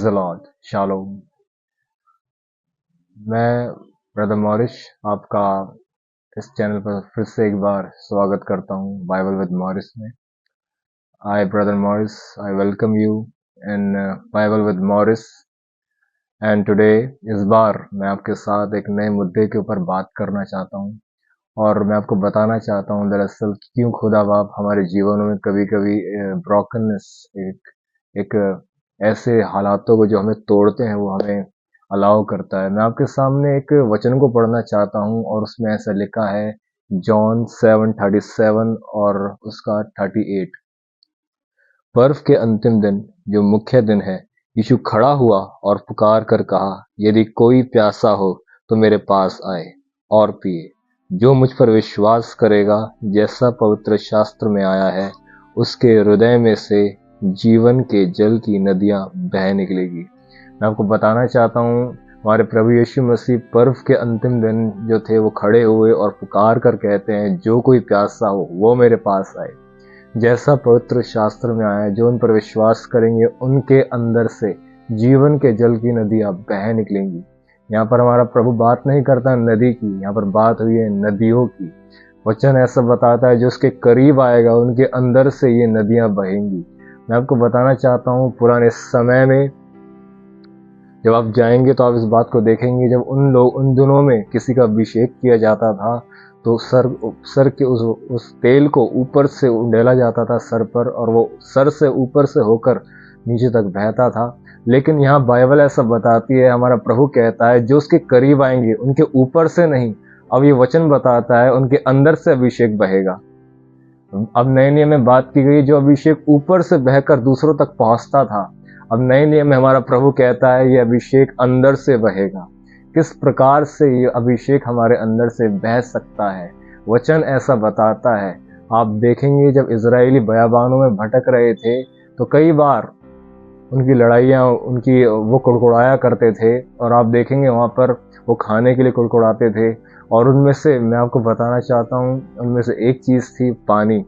The Lord shalom. मैं brother Morris आपका इस चैनल पर फिर से एक बार स्वागत करता हूँ बाइबल विद मॉरिस में। आई brother Morris, I welcome you in Bible with Morris. And today इस बार मैं आपके साथ एक नए मुद्दे के ऊपर बात करना चाहता हूँ और मैं आपको बताना चाहता हूँ दरअसल क्यों खुदा बाप हमारे जीवनों में कभी कभी ब्रोकननेस, एक ऐसे हालातों को जो हमें तोड़ते हैं वो हमें अलाउ करता है। मैं आपके सामने एक वचन को पढ़ना चाहता हूँ और उसमें ऐसा लिखा है जॉन 7:37 और उसका 38। पर्व के अंतिम दिन जो मुख्य दिन है, यीशु खड़ा हुआ और पुकार कर कहा, यदि कोई प्यासा हो तो मेरे पास आए और पिए। जो मुझ पर विश्वास करेगा, जैसा पवित्र शास्त्र में आया है, उसके हृदय में से जीवन के जल की नदियां बह निकलेगी। मैं आपको बताना चाहता हूँ हमारे प्रभु यीशु मसीह पर्व के अंतिम दिन जो थे वो खड़े हुए और पुकार कर कहते हैं, जो कोई प्यासा हो वो मेरे पास आए। जैसा पवित्र शास्त्र में आया है, जो उन पर विश्वास करेंगे उनके अंदर से जीवन के जल की नदियां बह निकलेंगी। यहाँ पर हमारा प्रभु बात नहीं करता नदी की, यहाँ पर बात हुई है नदियों की। वचन ऐसा बताता है जो उसके करीब आएगा उनके अंदर से ये नदियां बहेंगी। मैं आपको बताना चाहता हूँ पुराने समय में जब आप जाएंगे तो आप इस बात को देखेंगे, जब उन दिनों में किसी का अभिषेक किया जाता था तो सर के उस तेल को ऊपर से उंडेला जाता था सर पर, और वो सर से ऊपर से होकर नीचे तक बहता था। लेकिन यहाँ बाइबल ऐसा बताती है, हमारा प्रभु कहता है जो उसके करीब आएंगे उनके ऊपर से नहीं, अब ये वचन बताता है उनके अंदर से अभिषेक बहेगा। अब नए नियम में बात की गई जो अभिषेक ऊपर से बहकर दूसरों तक पहुंचता था, अब नए नियम में हमारा प्रभु कहता है ये अभिषेक अंदर से बहेगा। किस प्रकार से ये अभिषेक हमारे अंदर से बह सकता है, वचन ऐसा बताता है। आप देखेंगे जब इजरायली बयाबानों में भटक रहे थे तो कई बार उनकी लड़ाइयाँ उनकी वो कुड़कुड़ाया करते थे, और आप देखेंगे वहाँ पर वो खाने के लिए कुड़कुड़ाते थे। और उनमें से मैं आपको बताना चाहता हूँ, उनमें से एक चीज़ थी पानी।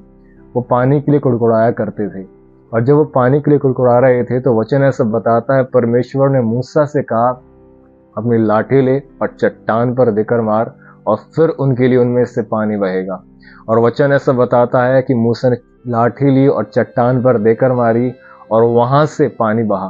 वो पानी के लिए कुड़कुड़ाया करते थे, और जब वो पानी के लिए कुड़कुड़ा रहे थे तो वचन ऐसा बताता है परमेश्वर ने मूसा से कहा, अपनी लाठी ले और चट्टान पर देकर मार और फिर उनके लिए उनमें से पानी बहेगा। और वचन ऐसा बताता है कि मूसा ने लाठी ली और चट्टान पर देकर मारी और वहां से पानी बहा।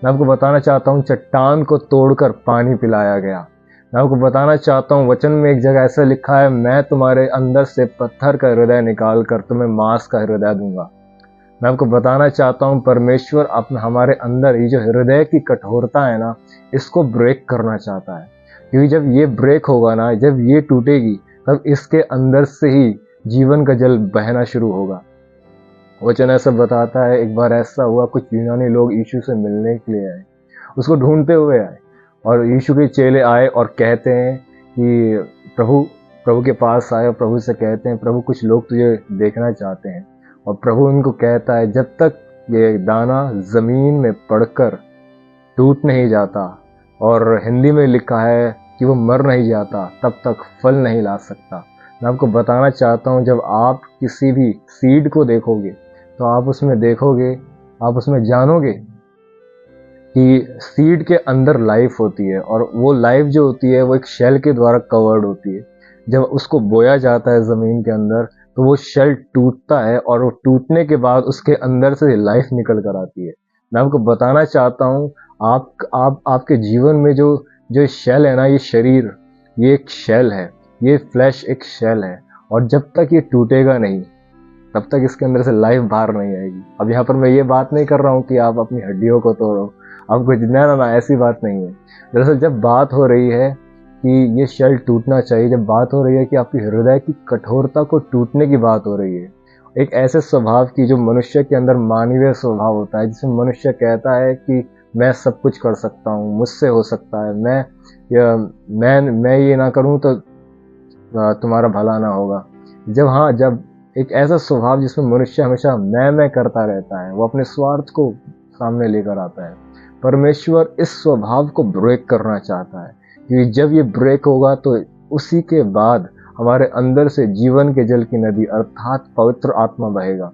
मैं आपको बताना चाहता हूँ चट्टान को तोड़कर पानी पिलाया गया। मैं आपको बताना चाहता हूँ वचन में एक जगह ऐसा लिखा है, मैं तुम्हारे अंदर से पत्थर का हृदय निकाल कर तुम्हें मांस का हृदय दूंगा। मैं आपको बताना चाहता हूँ परमेश्वर अपने हमारे अंदर ये जो हृदय की कठोरता है ना, इसको ब्रेक करना चाहता है। क्योंकि जब ये ब्रेक होगा ना, जब ये टूटेगी, तब इसके अंदर से ही जीवन का जल बहना शुरू होगा। वचन ऐसा बताता है, एक बार ऐसा हुआ, कुछ यूनानी लोग यीशु से मिलने के लिए आए, उसको ढूंढते हुए आए, और यीशु के चेले आए और कहते हैं कि प्रभु के पास आए और प्रभु से कहते हैं, प्रभु कुछ लोग तुझे देखना चाहते हैं। और प्रभु उनको कहता है, जब तक ये दाना जमीन में पड़कर टूट नहीं जाता, और हिंदी में लिखा है कि वो मर नहीं जाता, तब तक फल नहीं ला सकता। मैं आपको बताना चाहता हूँ जब आप किसी भी सीड को देखोगे तो आप उसमें देखोगे, आप उसमें जानोगे कि सीड के अंदर लाइफ होती है, और वो लाइफ जो होती है वो एक शेल के द्वारा कवर्ड होती है। जब उसको बोया जाता है जमीन के अंदर तो वो शेल टूटता है, और वो टूटने के बाद उसके अंदर से लाइफ निकल कर आती है। मैं आपको बताना चाहता हूँ आपके जीवन में जो शेल है ना, ये शरीर, ये एक शेल है, ये फ्लैश एक शेल है, और जब तक ये टूटेगा नहीं तब तक इसके अंदर से लाइफ बाहर नहीं आएगी। अब यहाँ पर मैं ये बात नहीं कर रहा हूँ कि आप अपनी हड्डियों को तोड़ो, आपको ना, ऐसी बात नहीं है। दरअसल जब बात हो रही है कि ये शेल टूटना चाहिए, जब बात हो रही है कि आपकी हृदय की कठोरता को टूटने की बात हो रही है, एक ऐसे स्वभाव की जो मनुष्य के अंदर मानवीय स्वभाव होता है, जिसमें मनुष्य कहता है कि मैं सब कुछ कर सकता हूँ, मुझसे हो सकता है, मैं ये ना करूँ तो तुम्हारा भला ना होगा। जब एक ऐसा स्वभाव जिसमें मनुष्य हमेशा मैं करता रहता है, वो अपने स्वार्थ को सामने लेकर आता है, परमेश्वर इस स्वभाव को ब्रेक करना चाहता है। क्योंकि जब ये ब्रेक होगा तो उसी के बाद हमारे अंदर से जीवन के जल की नदी अर्थात पवित्र आत्मा बहेगा।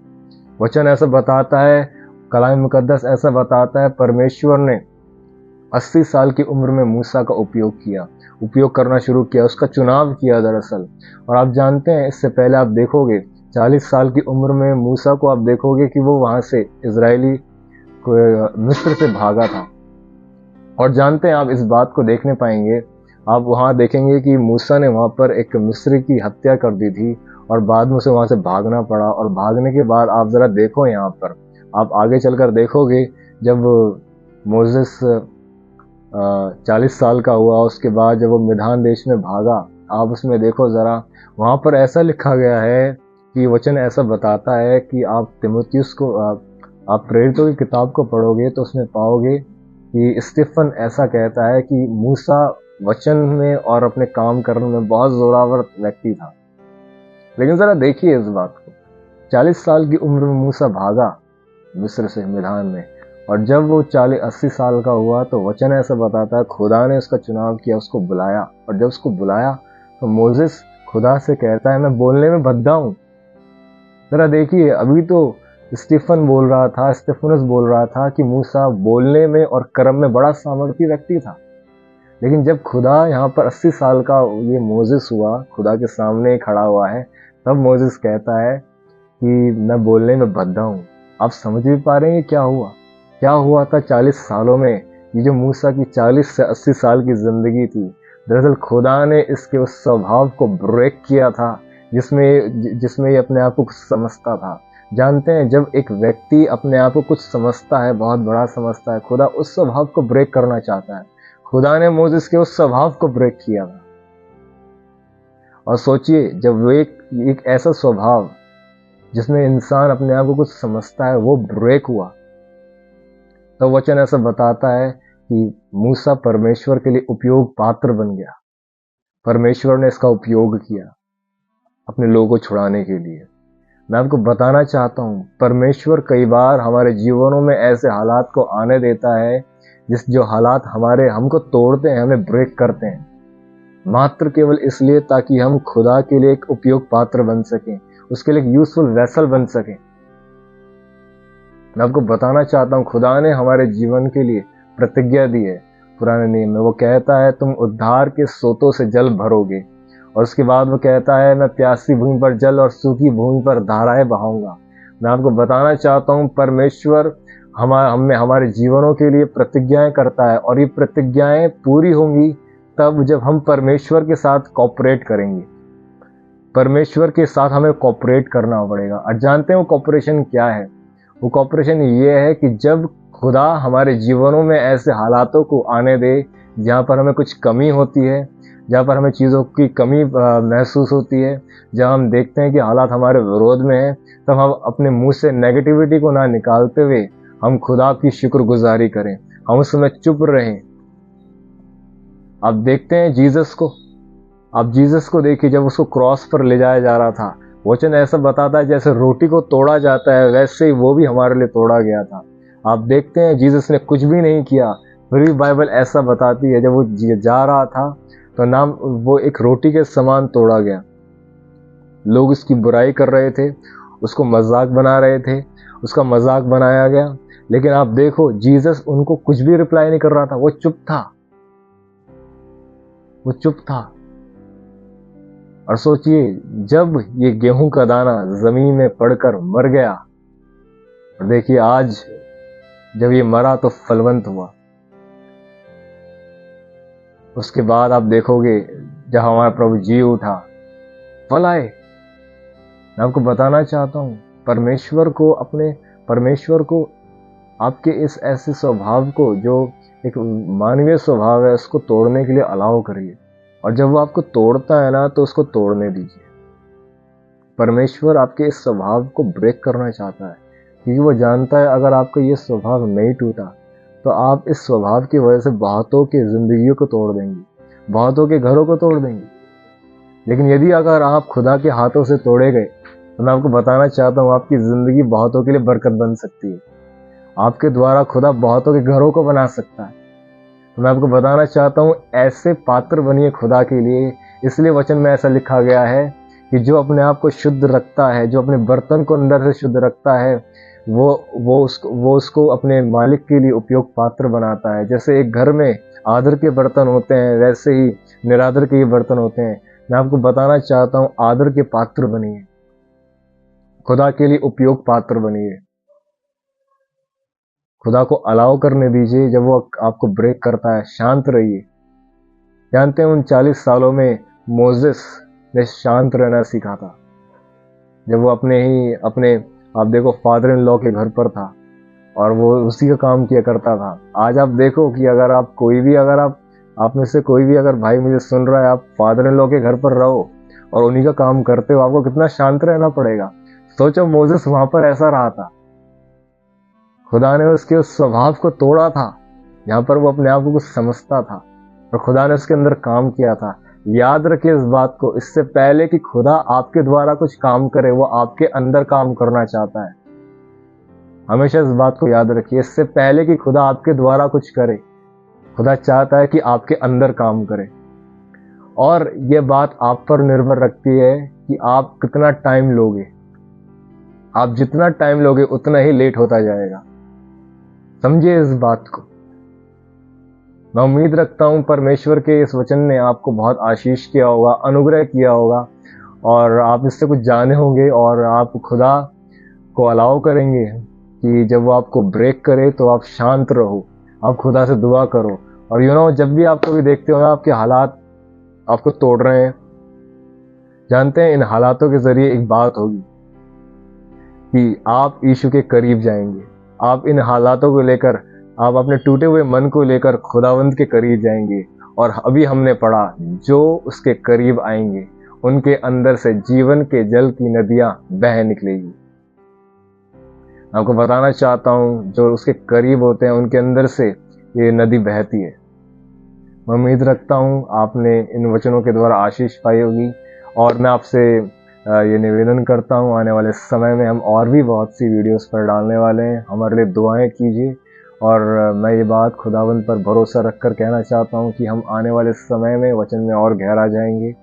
वचन ऐसा बताता है, कलाम मुकद्दस ऐसा बताता है, परमेश्वर ने 80 साल की उम्र में मूसा का उपयोग करना शुरू किया, उसका चुनाव किया दरअसल। और आप जानते हैं, इससे पहले आप देखोगे 40 साल की उम्र में मूसा को आप देखोगे कि वो वहां से इजरायली मिस्र से भागा था। और जानते हैं, आप इस बात को देखने पाएंगे, आप वहां देखेंगे कि मूसा ने वहां पर एक मिस्री की हत्या कर दी थी और बाद में उसे वहां से भागना पड़ा। और भागने के बाद आप जरा देखो, यहाँ पर आप आगे चलकर देखोगे, जब मोसेस 40 साल का हुआ, उसके बाद जब वो मिधान देश में भागा, आप उसमें देखो जरा, वहां पर ऐसा लिखा गया है कि वचन ऐसा बताता है कि आप तिमुथियुस को आप प्रेरितों की किताब को पढ़ोगे तो उसमें पाओगे कि स्टीफन ऐसा कहता है कि मूसा वचन में और अपने काम करने में बहुत जोरावर व्यक्ति था। लेकिन जरा देखिए इस बात को, 40 साल की उम्र में मूसा भागा मिस्र से मिधान में, और जब वो 80 साल का हुआ तो वचन ऐसा बताता है खुदा ने उसका चुनाव किया, उसको बुलाया। और जब उसको बुलाया तो मोसेस खुदा से कहता है मैं बोलने में भद्दा हूं। जरा देखिए, अभी तो स्टीफनुस बोल रहा था कि मूसा बोलने में और कर्म में बड़ा सामर्थी व्यक्ति था। लेकिन जब खुदा यहाँ पर 80 साल का ये मोसेस हुआ, खुदा के सामने खड़ा हुआ है, तब मोसेस कहता है कि मैं बोलने में भद्दा हूं। आप समझ भी पा रहे हैं क्या हुआ था 40 सालों में। ये जो मूसा की 40 से 80 साल की जिंदगी थी, दरअसल खुदा ने इसके उस स्वभाव को ब्रेक किया था जिसमें ये अपने आप को कुछ समझता था। जानते हैं, जब एक व्यक्ति अपने आप को कुछ समझता है, बहुत बड़ा समझता है, खुदा उस स्वभाव को ब्रेक करना चाहता है। खुदा ने मोसेस के उस स्वभाव को ब्रेक किया था। और सोचिए, जब वो एक ऐसा स्वभाव जिसमें इंसान अपने आप को कुछ समझता है वो ब्रेक हुआ, तो वचन ऐसा बताता है कि मूसा परमेश्वर के लिए उपयोग पात्र बन गया। परमेश्वर ने इसका उपयोग किया अपने लोगों को छुड़ाने के लिए। मैं आपको बताना चाहता हूं, परमेश्वर कई बार हमारे जीवनों में ऐसे हालात को आने देता है जो हालात हमको तोड़ते हैं, हमें ब्रेक करते हैं, मात्र केवल इसलिए ताकि हम खुदा के लिए एक उपयोग पात्र बन सकें, उसके लिए एक यूजफुल वेसल बन सकें। मैं आपको बताना चाहता हूं, खुदा ने हमारे जीवन के लिए प्रतिज्ञा दी है पुराने नियम में। वो कहता है तुम उद्धार के सोतों से जल भरोगे, और उसके बाद वो कहता है मैं प्यासी भूमि पर जल और सूखी भूमि पर धाराएं बहाऊंगा। मैं आपको बताना चाहता हूं, परमेश्वर हमारे जीवनों के लिए प्रतिज्ञाएं करता है, और ये प्रतिज्ञाएं पूरी होंगी तब जब हम परमेश्वर के साथ कॉपरेट करेंगे। परमेश्वर के साथ हमें कॉपरेट करना पड़ेगा। और जानते हैं वो कॉपरेशन क्या है? वो कॉपरेशन ये है कि जब खुदा हमारे जीवनों में ऐसे हालातों को आने दे जहाँ पर हमें कुछ कमी होती है, जहाँ पर हमें चीज़ों की कमी महसूस होती है, जहाँ हम देखते हैं कि हालात हमारे विरोध में है, तब हम अपने मुंह से नेगेटिविटी को ना निकालते हुए हम खुदा की शुक्रगुजारी करें, हम उस समय चुप रहें। आप देखते हैं जीसस को देखिए, जब उसको क्रॉस पर ले जाया जा रहा था, वचन ऐसा बताता है जैसे रोटी को तोड़ा जाता है वैसे ही वो भी हमारे लिए तोड़ा गया था। आप देखते हैं जीसस ने कुछ भी नहीं किया, फिर भी बाइबल ऐसा बताती है जब वो जा रहा था तो नाम वो एक रोटी के समान तोड़ा गया। लोग उसकी बुराई कर रहे थे, उसको मजाक बना रहे थे, उसका मजाक बनाया गया, लेकिन आप देखो जीसस उनको कुछ भी रिप्लाई नहीं कर रहा था, वो चुप था। और सोचिए, जब ये गेहूं का दाना जमीन में पड़कर मर गया, और देखिए आज जब ये मरा तो फलवंत हुआ। उसके बाद आप देखोगे जब हमारा प्रभु जी उठा, फल आए। मैं आपको बताना चाहता हूं, परमेश्वर को आपके इस ऐसे स्वभाव को, जो एक मानवीय स्वभाव है, उसको तोड़ने के लिए अलाउ करिए। और जब वो आपको तोड़ता है ना, तो उसको तोड़ने दीजिए। परमेश्वर आपके इस स्वभाव को ब्रेक करना चाहता है, क्योंकि वो जानता है अगर आपका ये स्वभाव नहीं टूटा तो आप इस स्वभाव की वजह से बहुतों की जिंदगियों को तोड़ देंगे, बहुतों के घरों को तोड़ देंगे। लेकिन यदि अगर आप खुदा के हाथों से तोड़े गए, तो मैं आपको बताना चाहता हूँ, आपकी जिंदगी बहुतों के लिए बरकत बन सकती है। आपके द्वारा खुदा बहुतों के घरों को बना सकता है। तो मैं आपको बताना चाहता हूँ, ऐसे पात्र बनिए खुदा के लिए। इसलिए वचन में ऐसा लिखा गया है कि जो अपने आप को शुद्ध रखता है, जो अपने बर्तन को अंदर से शुद्ध रखता है, वो उसको अपने मालिक के लिए उपयोग पात्र बनाता है। जैसे एक घर में आदर के बर्तन होते हैं, वैसे ही निरादर के ये बर्तन होते हैं। मैं आपको बताना चाहता हूँ, आदर के पात्र बनिए, खुदा के लिए उपयोग पात्र बनिए। खुदा को अलाउ करने दीजिए। जब वो आपको ब्रेक करता है, शांत रहिए। जानते हैं, उन 40 सालों में मोजेस ने शांत रहना सीखा था। जब वो अपने आप देखो फादर इन लॉ के घर पर था और वो उसी का काम किया करता था। आज आप देखो कि अगर आप में से कोई भी अगर भाई मुझे सुन रहा है, आप फादर इन लॉ के घर पर रहो और उन्हीं का काम करते हो, आपको कितना शांत रहना पड़ेगा। सोचो, मोजेस वहां पर ऐसा रहा था। खुदा ने उसके उस स्वभाव को तोड़ा था जहां पर वो अपने आप को कुछ समझता था, और खुदा ने उसके अंदर काम किया था। याद रखिए इस बात को, इससे पहले कि खुदा आपके द्वारा कुछ काम करे, वो आपके अंदर काम करना चाहता है। हमेशा इस बात को याद रखिए, इससे पहले कि खुदा आपके द्वारा कुछ करे, खुदा चाहता है कि आपके अंदर काम करे। और ये बात आप पर निर्भर रखती है कि आप कितना टाइम लोगे। आप जितना टाइम लोगे उतना ही लेट होता जाएगा। समझिए इस बात को। मैं उम्मीद रखता हूं परमेश्वर के इस वचन ने आपको बहुत आशीष किया होगा, अनुग्रह किया होगा, और आप इससे कुछ जाने होंगे, और आप खुदा को अलाउ करेंगे कि जब वो आपको ब्रेक करे तो आप शांत रहो, आप खुदा से दुआ करो। और जब भी आप कभी देखते हो ना आपके हालात आपको तोड़ रहे हैं, जानते हैं इन हालातों के जरिए एक बात होगी कि आप यीशु के करीब जाएंगे। आप इन हालातों को लेकर, आप अपने टूटे हुए मन को लेकर खुदावंद के करीब जाएंगे। और अभी हमने पढ़ा, जो उसके करीब आएंगे उनके अंदर से जीवन के जल की नदियां बह निकलेगी। आपको बताना चाहता हूं, जो उसके करीब होते हैं उनके अंदर से ये नदी बहती है। मैं उम्मीद रखता हूं आपने इन वचनों के द्वारा आशीष पाई होगी, और मैं आपसे ये निवेदन करता हूं, आने वाले समय में हम और भी बहुत सी वीडियोस पर डालने वाले हैं। हमारे लिए दुआएं कीजिए। और मैं ये बात खुदावंद पर भरोसा रखकर कहना चाहता हूं कि हम आने वाले समय में वचन में और गहरा जाएंगे।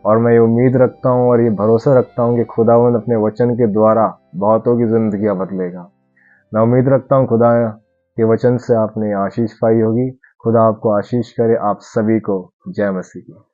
और मैं ये उम्मीद रखता हूं और ये भरोसा रखता हूं कि खुदावंद अपने वचन के द्वारा बहुतों की जिंदगियां बदलेगा। मैं उम्मीद रखता हूं खुदा के वचन से आपने आशीष पाई होगी। खुदा आपको आशीष करे। आप सभी को जय मसीह की।